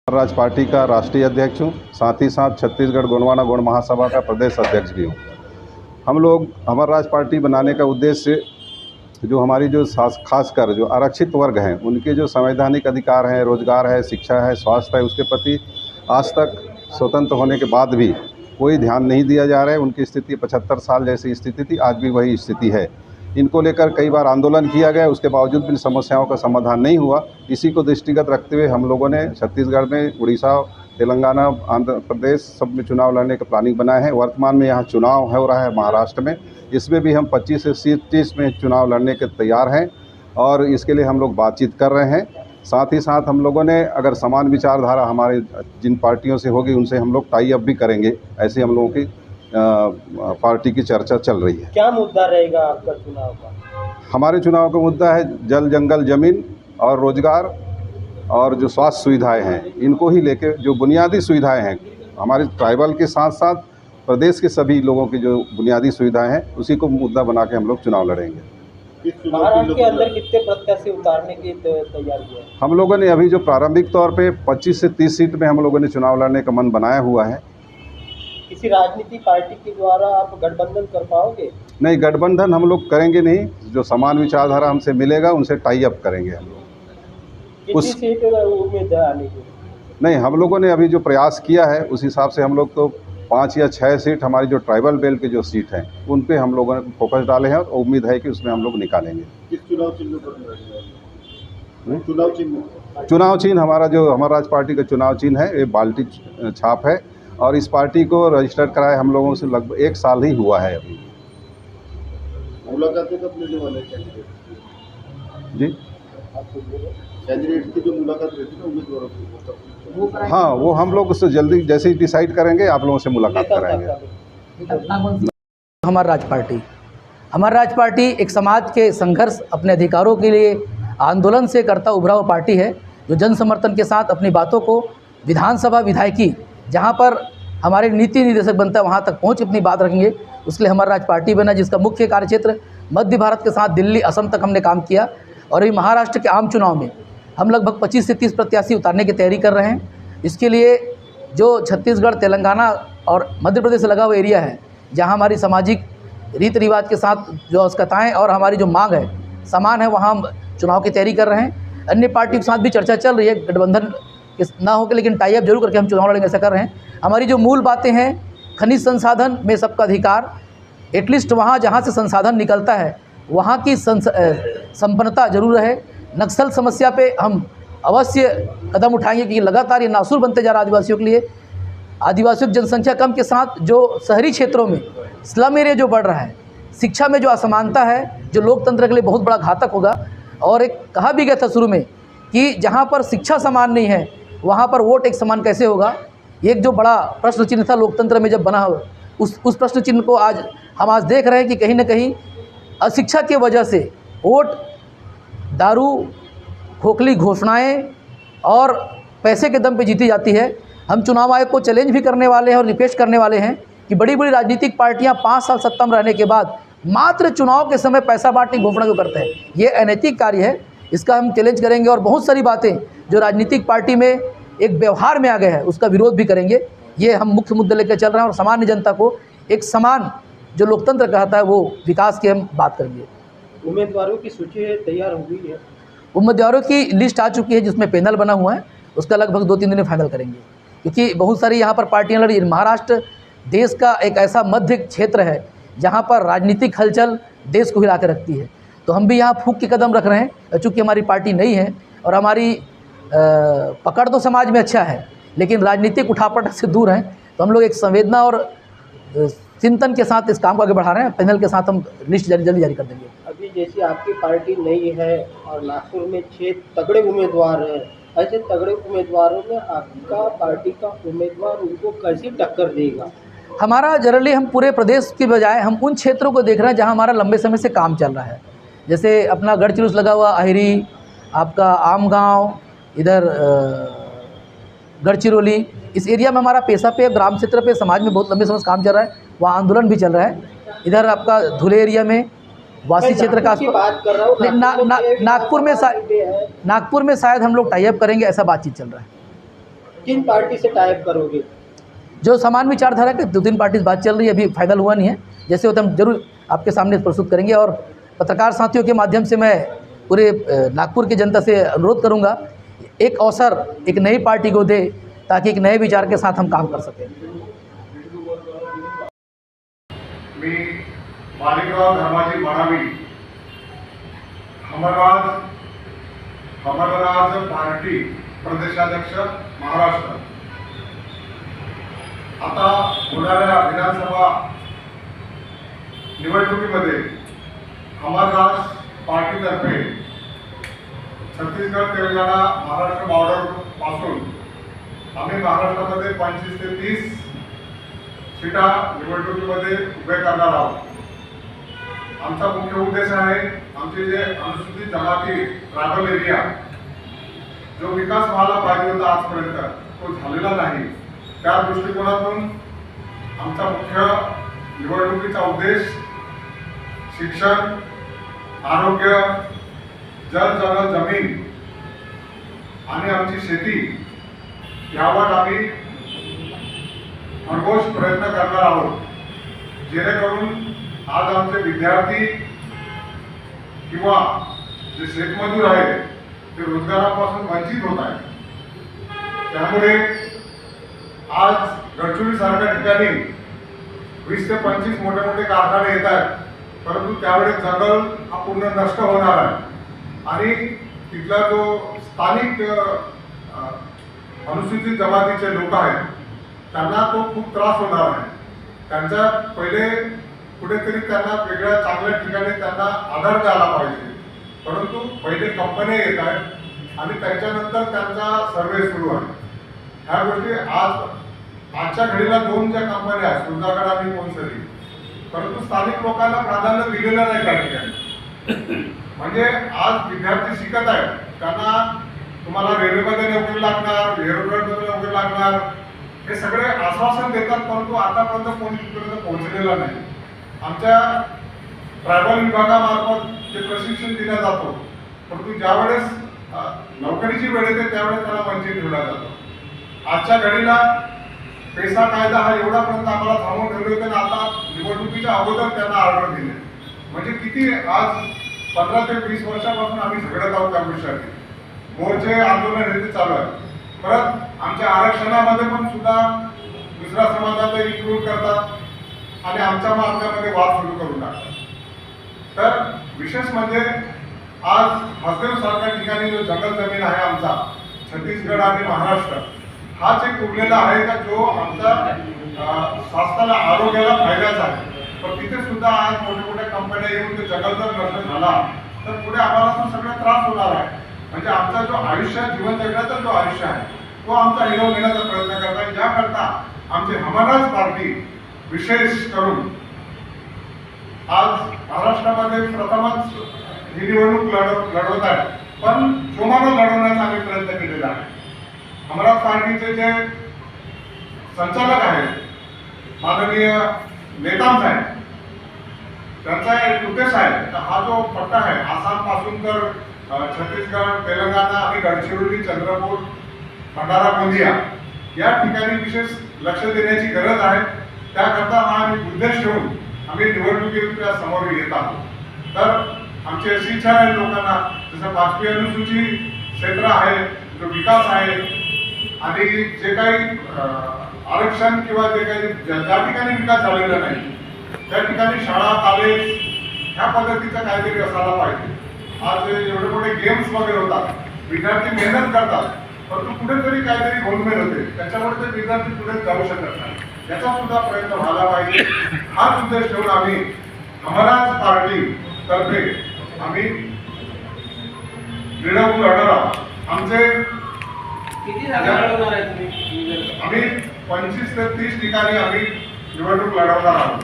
राज party का राष्ट्रीय अध्यक्ष हूँ, साथ ही साथ छत्तीसगढ़ गोंडवाना गौड़ महासभा का प्रदेश अध्यक्ष भी हूँ। हम लोग अमर राज पार्टी बनाने का उद्देश्य जो हमारी जो खासकर जो आरक्षित वर्ग हैं उनके जो संवैधानिक अधिकार हैं, रोजगार है, शिक्षा है, स्वास्थ्य है, उसके प्रति आज तक स्वतंत्र होने के बाद भी कोई ध्यान नहीं दिया जा रहा है। उनकी स्थिति 75 साल जैसी स्थिति थी, आज भी वही स्थिति है। इनको लेकर कई बार आंदोलन किया गया, उसके बावजूद भी समस्याओं का समाधान नहीं हुआ। इसी को दृष्टिगत रखते हुए हम लोगों ने छत्तीसगढ़ में, उड़ीसा, तेलंगाना, आंध्र प्रदेश सब में चुनाव लड़ने का प्लानिंग बनाया है। वर्तमान में यहाँ चुनाव हो रहा है महाराष्ट्र में, इसमें भी हम 25 से 30 में चुनाव लड़ने के तैयार हैं और इसके लिए हम लोग बातचीत कर रहे हैं। साथ ही साथ हम लोगों ने अगर समान विचारधारा हमारे जिन पार्टियों से होगी उनसे हम लोग टाई अप भी करेंगे। ऐसे हम लोगों की पार्टी की चर्चा चल रही है। क्या मुद्दा रहेगा आपका चुनाव का? हमारे चुनाव का मुद्दा है जल, जंगल, ज़मीन और रोजगार और जो स्वास्थ्य सुविधाएं हैं, इनको ही लेके जो बुनियादी सुविधाएं हैं हमारे ट्राइबल के साथ साथ प्रदेश के सभी लोगों की जो बुनियादी सुविधाएं हैं, उसी को मुद्दा बना के हम लोग चुनाव लड़ेंगे। महाराष्ट्र के अंदर कितने प्रत्याशी उतारने की तैयारी है? हम लोगों ने अभी जो प्रारंभिक तौर पे 25 से 30 सीट में हम लोगों ने चुनाव लड़ने का मन बनाया हुआ है। किसी राजनीतिक पार्टी के द्वारा आप गठबंधन कर पाओगे? नहीं, गठबंधन हम लोग करेंगे नहीं। जो समान विचारधारा हमसे मिलेगा उनसे टाई अप करेंगे हम लोग। कितनी सीट उम्मीद है आने की? नहीं, हम लोगों ने अभी जो प्रयास किया है उस हिसाब से हम लोग तो 5 या 6 सीट हमारी जो ट्राइबल बेल्ट के जो सीट हैं उन पे हम लोगों ने फोकस डाले हैं और उम्मीद है कि उसमें हम लोग निकालेंगे। किस चुनाव चिन्ह पर? चुनाव चिन्ह हमारा जो अमर राज पार्टी का चुनाव चिन्ह है ये बाल्टी छाप है और इस पार्टी को रजिस्टर कराए हम लोगों से लगभग 1 साल ही हुआ है अभी। मुलाकातें कब लेने वाले कैंडिडेट जी? कैंडिडेट की जो मुलाकात रहती है ना उम्मीदवारों की, हाँ, वो हम लोग उससे जल्दी जैसे ही डिसाइड करेंगे आप लोगों से मुलाकात कराएंगे। हमारा राज पार्टी एक समाज के संघर्ष, अपने अधिकारों के लिए आंदोलन से करता उभरा हुआ पार्टी है, जो जन समर्थन के साथ अपनी बातों को विधानसभा विधायकी जहाँ पर हमारे नीति निर्देशक बनता है वहाँ तक पहुँच अपनी बात रखेंगे। उसके लिए हमारा राज पार्टी बना, जिसका मुख्य कार्यक्षेत्र मध्य भारत के साथ दिल्ली, असम तक हमने काम किया और अभी महाराष्ट्र के आम चुनाव में हम लगभग 25 से 30 प्रत्याशी उतारने की तैयारी कर रहे हैं। इसके लिए जो छत्तीसगढ़, तेलंगाना और मध्य प्रदेश से लगा हुआ एरिया है, जहाँ हमारी सामाजिक रीति रिवाज के साथ जो आवश्यकताएँ और हमारी जो मांग है समान है, वहाँ हम चुनाव की तैयारी कर रहे हैं। अन्य पार्टियों के साथ भी चर्चा चल रही है, गठबंधन ना होकर लेकिन टाई अप जरूर करके हम चुनाव लड़ेंगे, ऐसा कर रहे हैं। हमारी जो मूल बातें हैं, खनिज संसाधन में सबका अधिकार, एटलीस्ट वहाँ जहाँ से संसाधन निकलता है वहाँ की संपन्नता जरूर है। नक्सल समस्या पे हम अवश्य कदम उठाएंगे कि लगातार ये नासूर बनते जा रहा है आदिवासियों के लिए। आदिवासियों की जनसंख्या कम के साथ जो शहरी क्षेत्रों में स्लम एरिया जो बढ़ रहा है, शिक्षा में जो असमानता है, जो लोकतंत्र के लिए बहुत बड़ा घातक होगा। और एक कहा भी गया था शुरू में कि जहाँ पर शिक्षा समान नहीं है वहाँ पर वोट एक समान कैसे होगा। एक जो बड़ा प्रश्न चिन्ह था लोकतंत्र में जब बना, उस प्रश्न चिन्ह को हम आज देख रहे हैं कि कहीं ना कहीं अशिक्षा की वजह से वोट दारू, खोखली घोषणाएं और पैसे के दम पे जीती जाती है। हम चुनाव आयोग को चैलेंज भी करने वाले हैं और रिक्वेस्ट करने वाले हैं कि बड़ी बड़ी राजनीतिक पार्टियां 5 साल सत्ता में रहने के बाद मात्र चुनाव के समय पैसा बांटने की घोषणा क्यों करते हैं। ये अनैतिक कार्य है, इसका हम चैलेंज करेंगे और बहुत सारी बातें जो राजनीतिक पार्टी में एक व्यवहार में आ गए हैं उसका विरोध भी करेंगे। ये हम मुख्य मुद्दे लेकर चल रहे हैं और सामान्य जनता को एक समान जो लोकतंत्र कहता है वो विकास की हम बात करेंगे। उम्मीदवारों की सूची तैयार हो गई है? उम्मीदवारों की लिस्ट आ चुकी है, जिसमें पैनल बना हुआ है, उसका लगभग 2-3 दिन में फाइनल करेंगे, क्योंकि बहुत सारी यहाँ पर पार्टियाँ लड़ी। महाराष्ट्र देश का एक ऐसा मध्य क्षेत्र है जहाँ पर राजनीतिक हलचल देश को हिला के रखती है। तो हम भी यहाँ फूंक के कदम रख रहे हैं। चूँकि हमारी पार्टी नई है और हमारी पकड़ तो समाज में अच्छा है लेकिन राजनीतिक उठापटक से दूर हैं, तो हम लोग एक संवेदना और चिंतन के साथ इस काम को आगे बढ़ा रहे हैं। पैनल के साथ हम लिस्ट जल्दी जारी कर देंगे। अभी जैसे आपकी पार्टी नई है और नागपुर में 6 तगड़े उम्मीदवार हैं, ऐसे तगड़े उम्मीदवारों में आपका पार्टी का उम्मीदवार उनको कैसी टक्कर देगा? हमारा जनरली हम पूरे प्रदेश के बजाय हम उन क्षेत्रों को देख रहे हैं जहाँ हमारा लंबे समय से काम चल रहा है। जैसे अपना गढ़चिरौली लगा हुआ अहिरी, आपका आमगांव, इधर गढ़चिरौली, इस एरिया में हमारा पेशा पे, ग्राम क्षेत्र पे, समाज में बहुत लंबे समय से काम चल रहा है, वहाँ आंदोलन भी चल रहा है। इधर आपका धुले एरिया में, वासी क्षेत्र का बात कर रहा हूँ, नागपुर में शायद हम लोग टाई अप करेंगे, ऐसा बातचीत चल रहा है। किन पार्टी से टाइप करोगे? जो समान विचारधारा के 2-3 पार्टी से बात चल रही है, अभी फाइनल हुआ नहीं है। जैसे होता हम जरूर आपके सामने प्रस्तुत करेंगे। और पत्रकार साथियों के माध्यम से मैं पूरे नागपुर की जनता से अनुरोध करूंगा, एक अवसर एक नई पार्टी को दे ताकि एक नए विचार के साथ हम काम कर सकें। मी मालिकराव धर्माजी मरावी, हमरराज पार्टी प्रदेशाध्यक्ष महाराष्ट्र। आता होणाऱ्या विधानसभा निवडणुकीमध्ये हमरराज पार्टीतर्फे छत्तीसगड, तेलंगणा, महाराष्ट्र बॉर्डर पासून आम्ही महाराष्ट्रामध्ये 25 ते 30 सीटा निवडणुकीमध्ये उभे करणार आहोत। आमचा मुख्य उद्देश आहे, आमचे जे अनुसूचित जमाती ट्रायबल एरिया जो विकास व्हायला पाहिजे होता आजपर्यंत तो झालेला नाही, त्या दृष्टिकोनातून आमचा मुख्य निवडणुकीचा उद्देश शिक्षण, आरोग्य, जल, जमीन आणि आमची शेती यावर आम्ही भरघोस प्रयत्न करणार आहोत, जेणेकरून आज आमचे विद्यार्थी किंवा जे शेतमजूर आहेत ते रोजगारापासून वंचित होत आहेत। त्यामुळे आज गडचिरोली सारख्या ठिकाणी 20 ते 25 मोठे मोठे कारखाने येत आहेत, परंतु त्यावेळेस जंगल हा पूर्ण नष्ट होणार आहे आणि तिथला जो स्थानिक अनुसूचित जमातीचे लोक आहेत त्यांना तो खूप त्रास होणार आहे। त्यांच्या पहिले कुठेतरी त्यांना वेगळ्या चांगल्या ठिकाणी त्यांना आधार द्यायला पाहिजे, परंतु पहिले कंपन्या येत आहेत आणि त्याच्यानंतर त्यांचा सर्वे सुरू आहे। ह्या गोष्टी आजच्या घडीला 2 ज्या कंपन्या आहेत, सुजागड आणि कोणसरी, परंतु स्थानिक लोकांना प्राधान्य दिलेलं नाही त्या ठिकाणी। म्हणजे आज विद्यार्थी शिकत आहेत, त्यांना तुम्हाला रेल्वेमध्ये नोकरी लागणार, एअरपोर्टमध्ये नोकरी लागणार, हे सगळे आश्वासन देतात, परंतु आतापर्यंत कोणी तिथपर्यंत पोहोचलेला नाही। आमच्या ट्रायबल विभागामार्फत जे प्रशिक्षण दिलं जातो, परंतु ज्यावेळेस नोकरीची वेळ येते त्यावेळेस त्याला वंचित ठेवला जातो। आजच्या घडीला पेसा कायदा हा एवढापर्यंत आम्हाला थांबवून ठेवले होते, आता निवडणुकीच्या अगोदर त्यांना ऑर्डर दिले। म्हणजे किती आज 15 ते 20 वर्षापासून आम्ही झगडत आहोत त्या विषयासाठी, मोर्चे आंदोलन हे चालू आहे। परत आमच्या आरक्षणामध्ये पण सुद्धा दुसऱ्या समाजाला इन्क्लूड करतात आणि आमच्या मार्गामध्ये वाद सुरू करून टाकतात। तर विशेष म्हणजे आज हसदेव सारख्या ठिकाणी जो जंगल जमीन आहे आमचा छत्तीसगड आणि महाराष्ट्र, हाच एक उरलेला आहे का जो आमचा स्वास्थ्याला, आरोग्याला फायद्याचा आहे। पण तिथे सुद्धा आज मोठ्या मोठ्या कंपन्या येऊन ते जंगल जर नष्ट झाला तर पुढे आम्हाला तो सगळा त्रास होणार आहे। म्हणजे आमचा जो आयुष्य, जीवन जगण्याचा जो आयुष्य आहे तो आमचा हिरावून घेण्याचा प्रयत्न करत आहे। याकरता आमची हमरराज पार्टी विशेष करून आज महाराष्ट्रामध्ये प्रथमच ही निवडणूक लढवत आहे, पण जोमानं लढवण्याचा आम्ही प्रयत्न केलेला आहे। हमरराज पार्टीचे जे संचालक आहेत माननीय नेताम साहेब, त्यांचा एक उद्देश आहे, तर हा जो पट्टा आहे आसाम पासून तर छत्तीसगड, तेलंगणा आणि गडचिरोली, चंद्रपूर, भंडारा, गोंदिया या ठिकाणी विशेष लक्ष देण्याची गरज आहे। त्याकरता हा आम्ही उद्देश ठेवून आम्ही निवडणुकीच्या समोर येत आहोत। तर आमची अशी इच्छा आहे लोकांना, जसं 5वी अनुसूची क्षेत्र आहे, जो विकास आहे आणि जे काही आरक्षण किंवा जे काही ज्या ठिकाणी विकास झालेला नाही त्या ठिकाणी शाळा, कॉलेज ह्या पद्धतीचं काहीतरी असायला पाहिजे। आज एवढे मोठे गेम्स वगैरे होतात, विद्यार्थी मेहनत करतात, परंतु कुठेतरी काहीतरी गोंधळ होते, त्याच्यामुळे ते विद्यार्थी पुढे जाऊ शकत नाही, याचा सुद्धा प्रयत्न व्हायला पाहिजे। हाच उद्देश ठेवून आम्ही हमरराज पार्टी तर्फे आम्ही निवडणूक लढणार आहोत। आमचे किती जागा लढवणार आहे तुम्ही? आम्ही 25 ते 30 ठिकाणी आम्ही निवडणूक लढवणार आहोत।